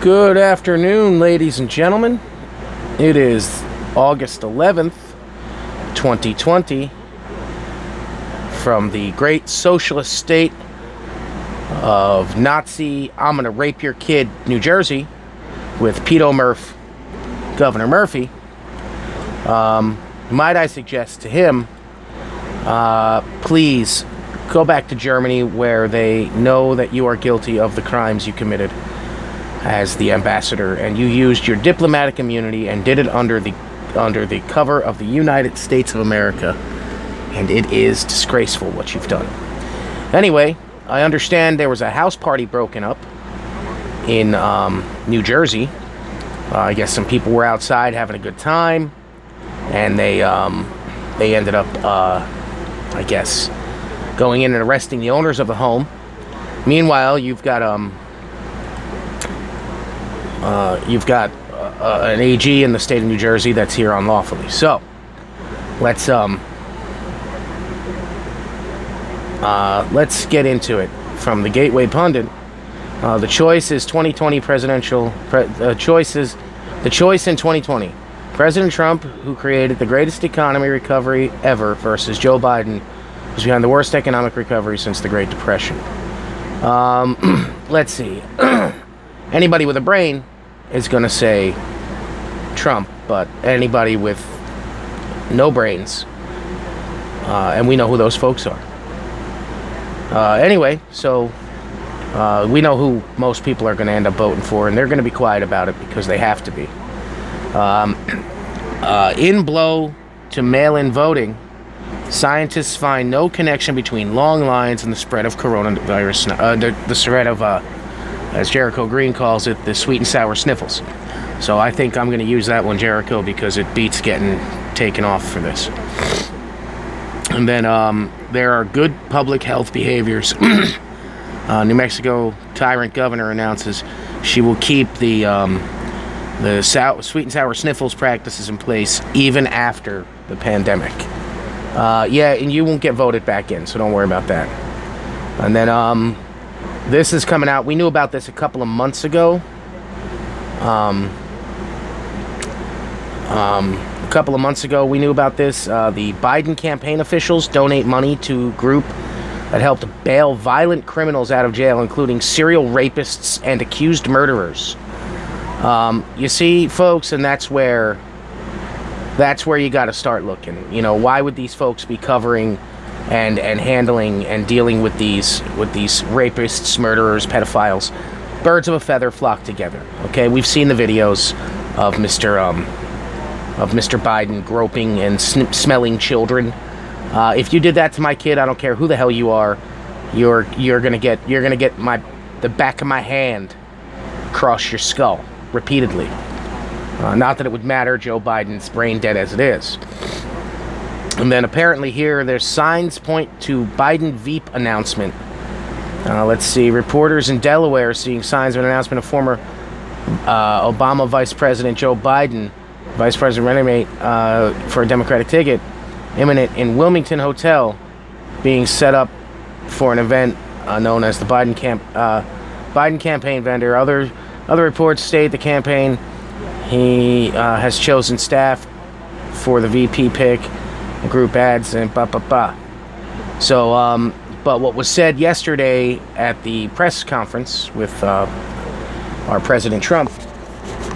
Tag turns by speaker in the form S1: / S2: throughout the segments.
S1: Good afternoon, ladies and gentlemen. It is August 11th, 2020, from the great socialist state of Nazi, I'm gonna rape your kid, New Jersey, with Pedo Murph, Governor Murphy. Might I suggest to him, please go back to Germany where they know that you are guilty of the crimes you committed as the ambassador, and you used your diplomatic immunity and did it under the cover of the United States of America, and it is disgraceful what you've done. Anyway, I understand there was a house party broken up in New Jersey. I guess some people were outside having a good time, and they ended up, I guess, going in and arresting the owners of the home. Meanwhile, you've got an AG in the state of New Jersey that's here unlawfully. So let's get into it. From the Gateway Pundit, the choice is 2020 presidential. The choice in 2020: President Trump, who created the greatest economy recovery ever, versus Joe Biden, who's behind the worst economic recovery since the Great Depression. Let's see. Anybody with a brain is going to say Trump, but anybody with no brains, and we know who those folks are. Anyway, so we know who most people are going to end up voting for, and they're going to be quiet about it because they have to be. In blow to mail-in voting, scientists find no connection between long lines and the spread of coronavirus, the spread of, as Jericho Green calls it, the sweet and sour sniffles. So I think I'm going to use that one, Jericho, because it beats getting taken off for this. And then there are good public health behaviors. New Mexico tyrant governor announces she will keep the sweet and sour sniffles practices in place even after the pandemic. Yeah, and you won't get voted back in, so don't worry about that. And then this is coming out. We knew about this a couple of months ago. A couple of months ago, we knew about this. The Biden campaign officials donate money to a group that helped bail violent criminals out of jail, including serial rapists and accused murderers. You see, folks, and that's where you got to start looking. You know, why would these folks be covering and handling and dealing with these rapists, murderers, pedophiles? Birds of a feather flock together. Okay, we've seen the videos of Mr. Biden groping and smelling children. If you did that to my kid, I don't care who the hell you are, you're gonna get the back of my hand across your skull repeatedly. Not that it would matter. Joe Biden's brain dead as it is. And then apparently here, there's signs point to Biden Veep announcement. Let's see. Reporters in Delaware are seeing signs of an announcement of former Obama Vice President Joe Biden, Vice President running mate for a Democratic ticket, imminent in Wilmington Hotel, being set up for an event known as the Biden campaign vendor. Other reports state the campaign he has chosen staff for the VP pick, group ads, and So, but what was said yesterday at the press conference with our President Trump,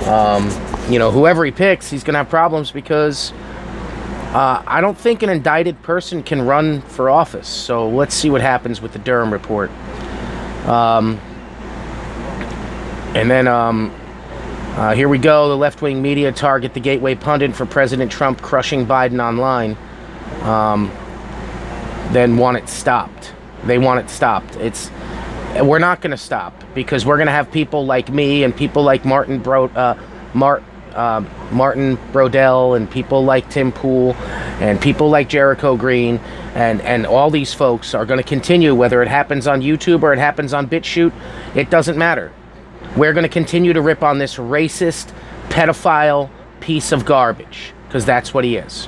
S1: whoever he picks, he's going to have problems because I don't think an indicted person can run for office. So let's see what happens with the Durham report. And then here we go. The left-wing media target the Gateway Pundit for President Trump crushing Biden online. Then want it stopped. They want it stopped. We're not going to stop because we're going to have people like me and people like Martin Brodell and people like Tim Pool and people like Jericho Green and all these folks are going to continue, whether it happens on YouTube or it happens on BitChute. It doesn't matter. We're going to continue to rip on this racist, pedophile piece of garbage because that's what he is.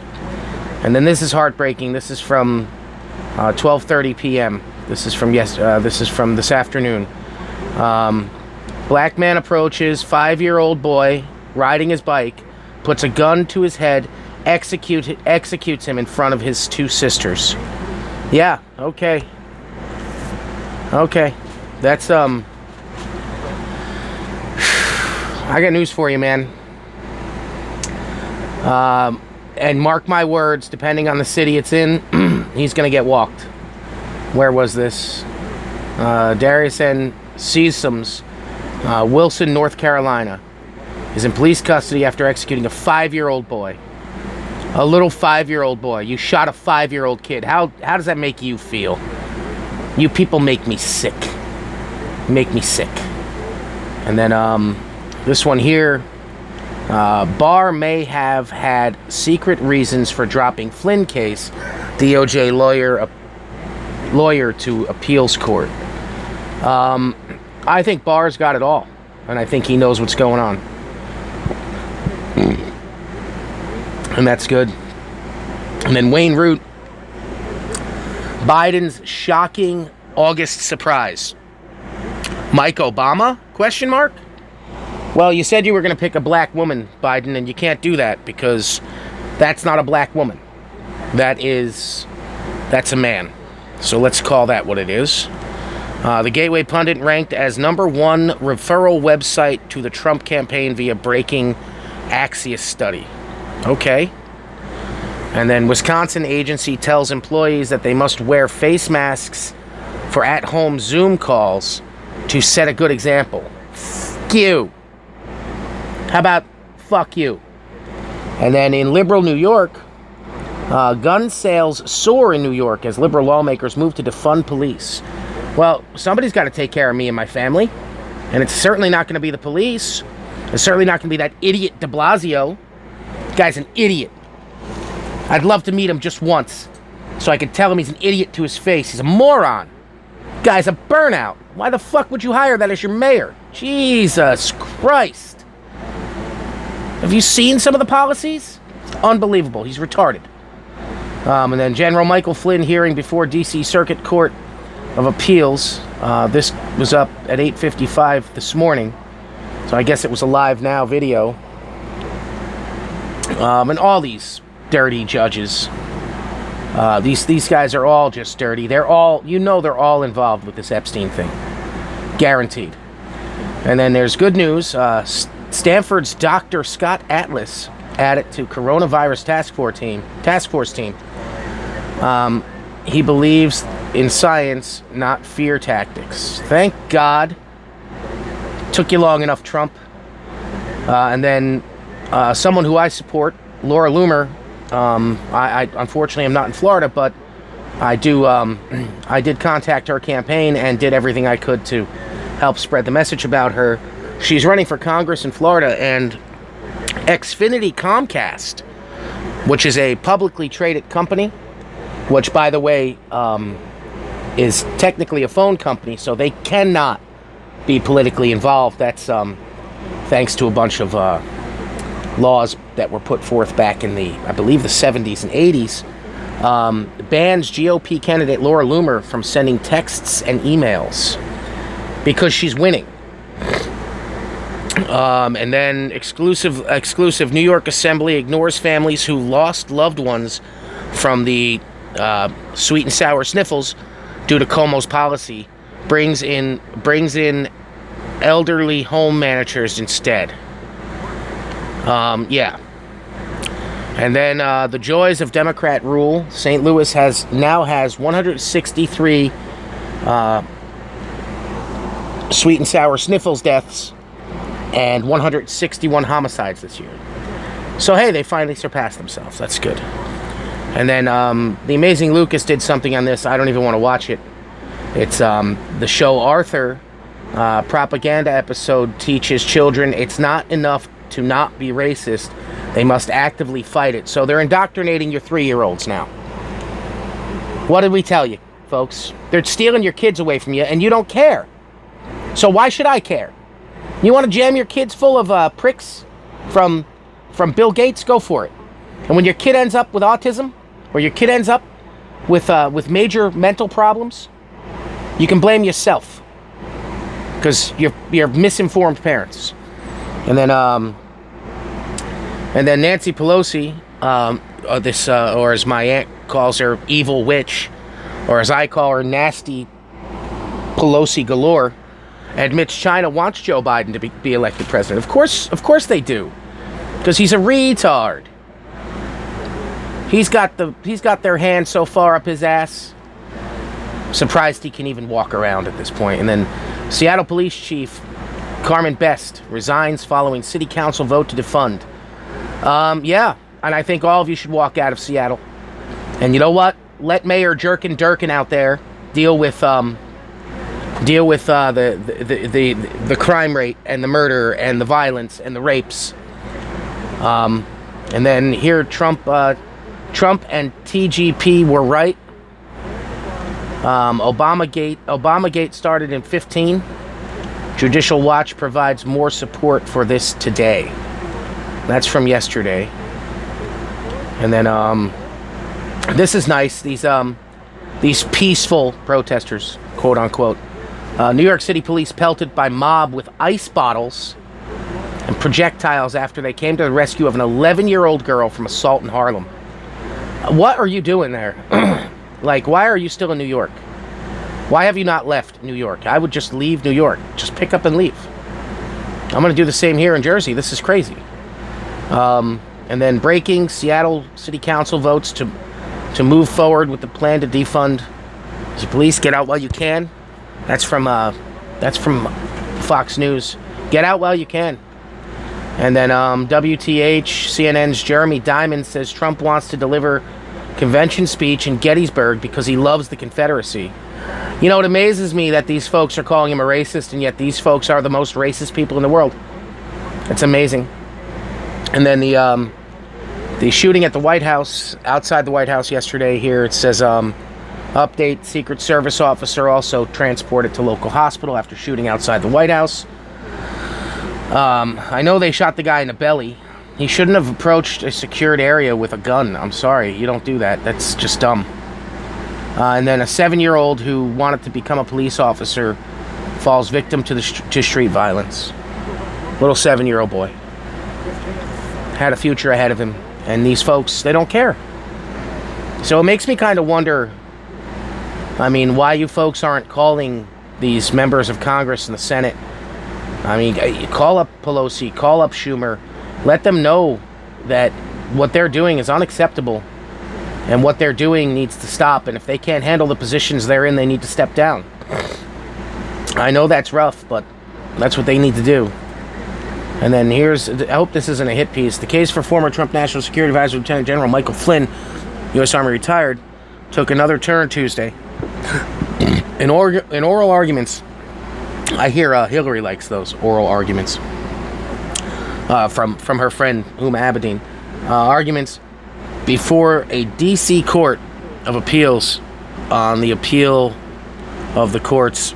S1: And then this is heartbreaking. This is from 12:30 p.m. This is from this afternoon. Black man approaches 5-year-old boy riding his bike, puts a gun to his head, executes him in front of his 2 sisters. Yeah, okay. Okay. That's, I got news for you, man. And mark my words, depending on the city it's in, he's gonna get walked. Where was this? Darius N. Seasums, Wilson, North Carolina, is in police custody after executing a 5-year-old boy. A little 5-year-old boy. You shot a 5-year-old kid. How does that make you feel? You people make me sick. Make me sick. And then this one here. Barr may have had secret reasons for dropping Flynn case. DOJ lawyer to appeals court. I think Barr's got it all, and I think he knows what's going on. And that's good. And then Wayne Root, Biden's shocking August surprise. Mike Obama? Question mark? Well, you said you were going to pick a black woman, Biden, and you can't do that because that's not a black woman. That's a man. So let's call that what it is. The Gateway Pundit ranked as #1 referral website to the Trump campaign via breaking Axios study. Okay. And then Wisconsin agency tells employees that they must wear face masks for at-home Zoom calls to set a good example. Fuck you. How about fuck you? And then in liberal New York, gun sales soar in New York as liberal lawmakers move to defund police. Well, somebody's got to take care of me and my family. And it's certainly not going to be the police. It's certainly not going to be that idiot de Blasio. The guy's an idiot. I'd love to meet him just once so I could tell him he's an idiot to his face. He's a moron. Guy's a burnout. Why the fuck would you hire that as your mayor? Jesus Christ. Have you seen some of the policies? It's unbelievable. He's retarded. And then General Michael Flynn hearing before D.C. Circuit Court of Appeals. This was up at 8:55 this morning. So I guess it was a live now video. And all these dirty judges. These guys are all just dirty. They're all involved with this Epstein thing. Guaranteed. And then there's good news. Stanford's Dr. Scott Atlas added to coronavirus task force team. He believes in science, not fear tactics. Thank God. Took you long enough, Trump. And then someone who I support, Laura Loomer. I unfortunately am not in Florida, but I did contact her campaign and did everything I could to help spread the message about her. She's running for Congress in Florida, and Xfinity Comcast, which is a publicly traded company, which, by the way, is technically a phone company, so they cannot be politically involved. That's thanks to a bunch of laws that were put forth back in I believe the 70s and 80s, bans GOP candidate Laura Loomer from sending texts and emails because she's winning. And then exclusive New York Assembly ignores families who lost loved ones from the sweet and sour sniffles due to Cuomo's policy. Brings in elderly home managers instead. Yeah. And then the joys of Democrat rule. St. Louis now has 163 sweet and sour sniffles deaths and 161 homicides this year. So hey, they finally surpassed themselves. That's good. And then the Amazing Lucas did something on this. I don't even want to watch it. It's the show Arthur propaganda episode teaches children it's not enough to not be racist. They must actively fight it. So they're indoctrinating your 3-year-olds now. What did we tell you, folks? They're stealing your kids away from you, and you don't care. So why should I care? You want to jam your kids full of pricks from Bill Gates? Go for it. And when your kid ends up with autism, or your kid ends up with major mental problems, you can blame yourself. because you're misinformed parents. And then Nancy Pelosi, or as my aunt calls her, evil witch, or as I call her, nasty Pelosi galore, admits China wants Joe Biden to be elected president. Of course they do, because he's a retard. He's got their hand so far up his ass. Surprised he can even walk around at this point. And then Seattle Police Chief Carmen Best resigns following city council vote to defund. Yeah, and I think all of you should walk out of Seattle. And you know what? Let Mayor Jerkin Durkin out there deal with the crime rate and the murder and the violence and the rapes. And then here Trump and TGP were right. Obamagate started in 2015. Judicial Watch provides more support for this today. That's from yesterday. And then this is nice. These peaceful protesters, quote unquote. New York City police pelted by mob with ice bottles and projectiles after they came to the rescue of an 11-year-old girl from assault in Harlem. What are you doing there? Like, why are you still in New York? Why have you not left New York? I would just leave New York. Just pick up and leave. I'm going to do the same here in Jersey. This is crazy. And then breaking, Seattle City Council votes to move forward with the plan to defund the police. Get out while you can. That's from Fox News. Get out while you can. And then WTH, CNN's Jeremy Diamond says Trump wants to deliver convention speech in Gettysburg because he loves the Confederacy. You know, it amazes me that these folks are calling him a racist, and yet these folks are the most racist people in the world. It's amazing. And then the shooting at the White House, outside the White House yesterday here, it says, update, Secret Service officer also transported to local hospital after shooting outside the White House. I know they shot the guy in the belly. He shouldn't have approached a secured area with a gun. I'm sorry, you don't do that. That's just dumb. And then a 7-year-old who wanted to become a police officer falls victim to street violence. Little 7-year-old boy. Had a future ahead of him. And these folks, they don't care. So it makes me kind of wonder, I mean, why you folks aren't calling these members of Congress and the Senate. I mean, call up Pelosi, call up Schumer. Let them know that what they're doing is unacceptable and what they're doing needs to stop. And if they can't handle the positions they're in, they need to step down. I know that's rough, but that's what they need to do. And then I hope this isn't a hit piece. The case for former Trump National Security Advisor Lieutenant General Michael Flynn, U.S. Army retired, took another turn Tuesday. In oral arguments, I hear Hillary likes those oral arguments. From her friend Huma Abedin. Arguments before a D.C. Court of Appeals on the appeal of the court's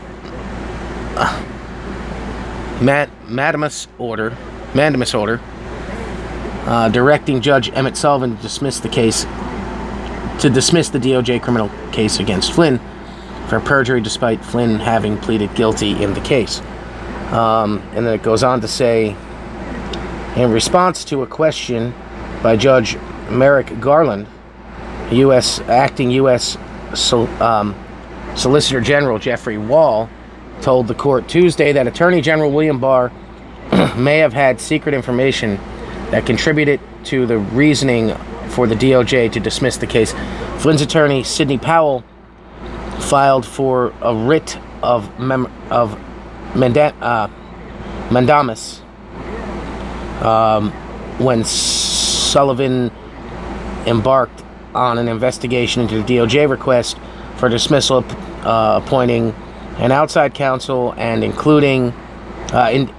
S1: mandamus order directing Judge Emmett Sullivan to dismiss the DOJ criminal case against Flynn for perjury despite Flynn having pleaded guilty in the case. And then it goes on to say, in response to a question by Judge Merrick Garland, acting U.S. Solicitor General Jeffrey Wall told the court Tuesday that Attorney General William Barr may have had secret information that contributed to the reasoning for the DOJ to dismiss the case. Flynn's attorney, Sidney Powell, filed for a writ of mandamus when Sullivan embarked on an investigation into the DOJ request for dismissal, appointing an outside counsel and including and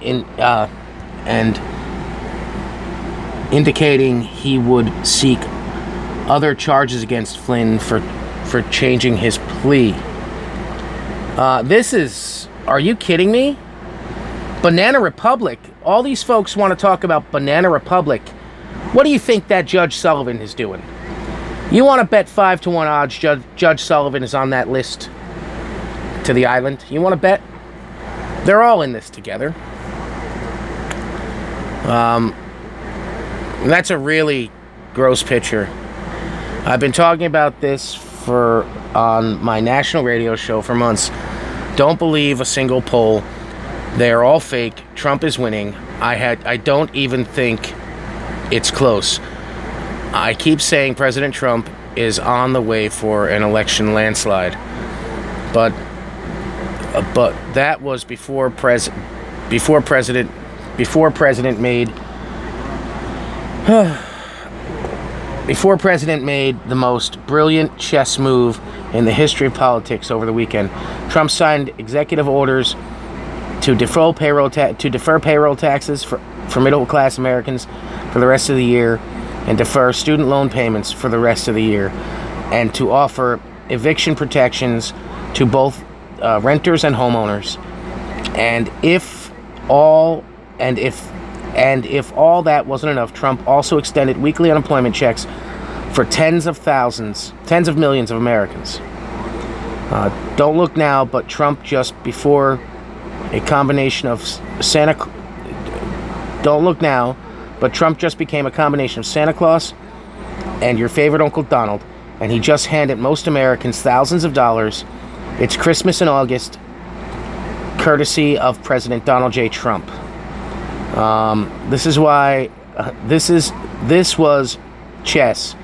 S1: indicating he would seek other charges against Flynn for changing his plea. Are you kidding me? Banana Republic. All these folks want to talk about Banana Republic. What do you think that Judge Sullivan is doing? You want to bet 5-1 odds Judge Sullivan is on that list to the island? You want to bet? They're all in this together. That's a really gross picture. I've been talking about this on my national radio show for months. Don't believe a single poll. They're all fake. Trump is winning. I don't even think it's close. I keep saying President Trump is on the way for an election landslide. But that was before President made the most brilliant chess move in the history of politics over the weekend. Trump signed executive orders to defer payroll taxes for middle-class Americans for the rest of the year, and defer student loan payments for the rest of the year, and to offer eviction protections to both renters and homeowners. And if all that wasn't enough, Trump also extended weekly unemployment checks for tens of millions of Americans. Don't look now, but Trump just before a combination of Don't look now, but Trump just became a combination of Santa Claus and your favorite Uncle Donald, and he just handed most Americans thousands of dollars. It's Christmas in August, courtesy of President Donald J. Trump. This is why this was chess.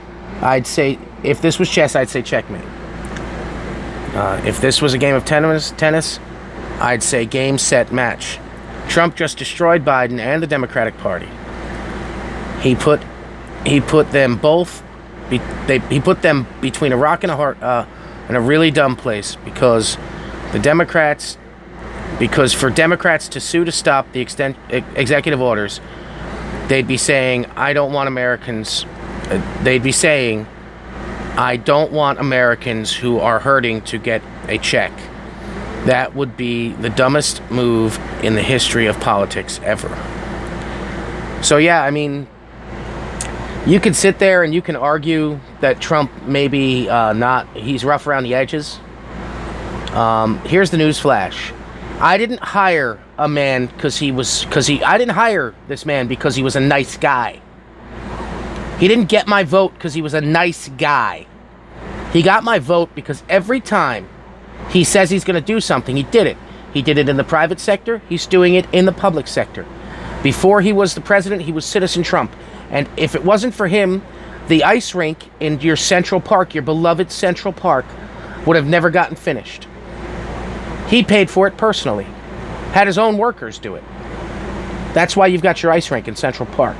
S1: I'd say if this was chess, I'd say checkmate. If this was a game of tennis, I'd say game, set, match. Trump just destroyed Biden and the Democratic Party. He put them both. He put them between a rock and a hard in a really dumb place because for Democrats to sue to stop the executive orders, they'd be saying, I don't want Americans who are hurting to get a check. That would be the dumbest move in the history of politics ever. So yeah, I mean, you could sit there and you can argue that Trump maybe he's rough around the edges. Here's the news flash. I didn't hire a man I didn't hire this man because he was a nice guy. He didn't get my vote because he was a nice guy. He got my vote because every time he says he's going to do something, he did it. He did it in the private sector. He's doing it in the public sector. Before he was the president, he was Citizen Trump. And if it wasn't for him, the ice rink in your Central Park, your beloved Central Park, would have never gotten finished. He paid for it personally. Had his own workers do it. That's why you've got your ice rink in Central Park.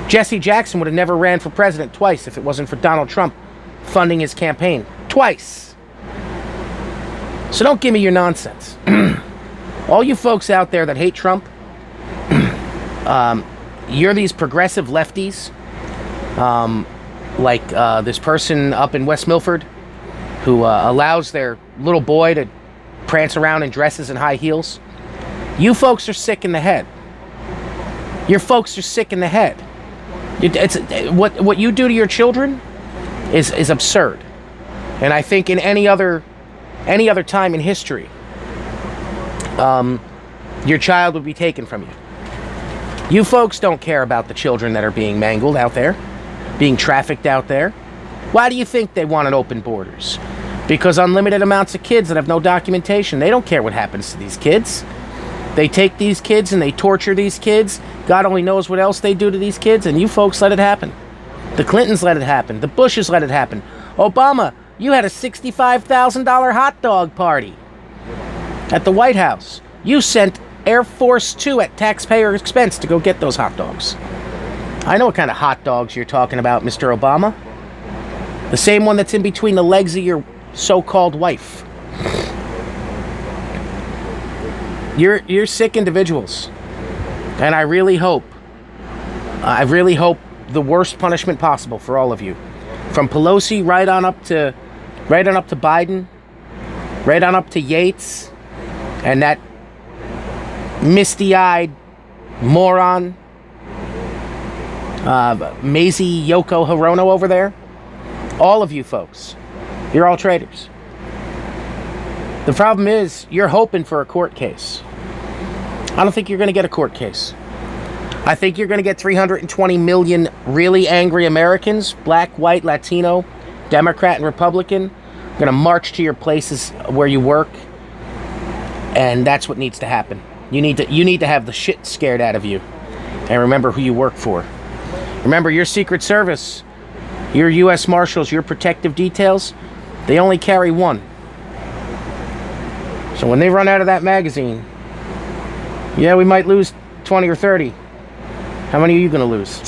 S1: Jesse Jackson would have never ran for president twice if it wasn't for Donald Trump funding his campaign. Twice. So don't give me your nonsense. All you folks out there that hate Trump, you're these progressive lefties, like this person up in West Milford who allows their little boy to prance around in dresses and high heels. You folks are sick in the head. Your folks are sick in the head. What you do to your children is absurd. And I think in any other time in history, your child would be taken from you. You folks don't care about the children that are being mangled out there, being trafficked out there. Why do you think they wanted open borders? Because unlimited amounts of kids that have no documentation, they don't care what happens to these kids. They take these kids and they torture these kids. God only knows what else they do to these kids, and you folks let it happen. The Clintons let it happen. The Bushes let it happen. Obama, you had a $65,000 hot dog party at the White House. You sent Air Force Two at taxpayer expense to go get those hot dogs. I know what kind of hot dogs you're talking about, Mr. Obama. The same one that's in between the legs of your so-called wife. You're sick individuals. And I really hope the worst punishment possible for all of you. From Pelosi right on up to Biden, right on up to Yates, and that misty-eyed moron, Mazie Yoko Hirono over there. All of you folks, you're all traitors. The problem is, you're hoping for a court case. I don't think you're going to get a court case. I think you're going to get 320 million really angry Americans, black, white, Latino, Democrat, and Republican, going to march to your places where you work, and that's what needs to happen. You need to have the shit scared out of you, and remember who you work for. Remember, your Secret Service, your U.S. Marshals, your protective details, they only carry one. So when they run out of that magazine, yeah, we might lose 20 or 30. How many are you going to lose?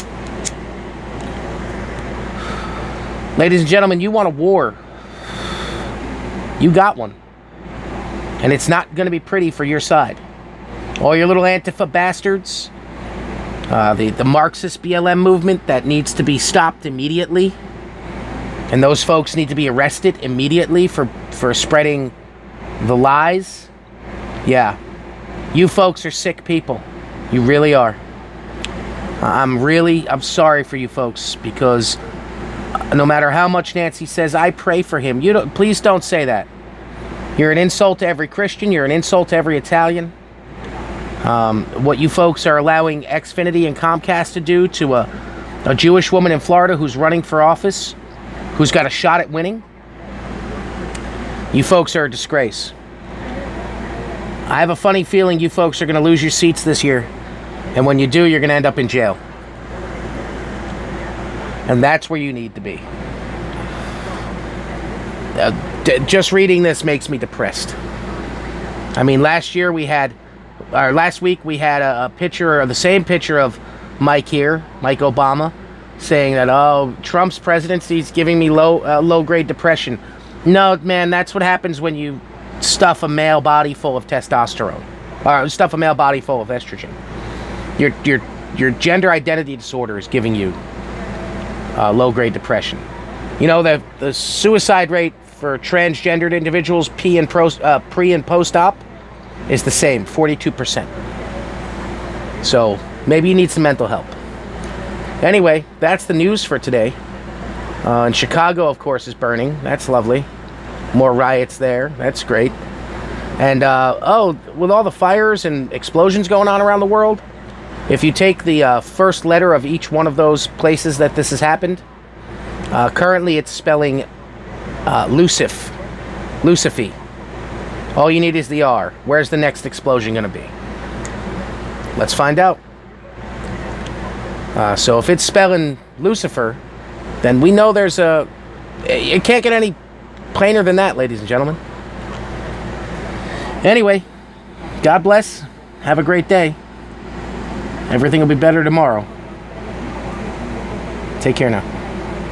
S1: Ladies and gentlemen, you want a war. You got one. And it's not going to be pretty for your side. All your little Antifa bastards, the Marxist BLM movement that needs to be stopped immediately. And those folks need to be arrested immediately for spreading the lies. Yeah. You folks are sick people. You really are. I'm sorry for you folks, because no matter how much Nancy says, I pray for him. Please don't say that. You're an insult to every Christian. You're an insult to every Italian. What you folks are allowing Xfinity and Comcast to do to a Jewish woman in Florida who's running for office, who's got a shot at winning, you folks are a disgrace. I have a funny feeling you folks are going to lose your seats this year. And when you do, you're going to end up in jail. And that's where you need to be. Just reading this makes me depressed. I mean, last week we had a picture, the same picture of Mike Obama, saying that, oh, Trump's presidency is giving me low-grade depression. No, man, that's what happens when you stuff a male body full of testosterone. Or stuff a male body full of estrogen. Your gender identity disorder is giving you low-grade depression. You know, the suicide rate for transgendered individuals pre and post-op is the same, 42%. So maybe you need some mental help. Anyway, that's the news for today. And Chicago, of course, is burning. That's lovely. More riots there. That's great. And, with all the fires and explosions going on around the world, if you take the first letter of each one of those places that this has happened, currently it's spelling Lucifer. All you need is the R. Where's the next explosion going to be? Let's find out. So if it's spelling Lucifer, then we know there's it can't get any plainer than that, ladies and gentlemen. Anyway, God bless. Have a great day. Everything will be better tomorrow. Take care now.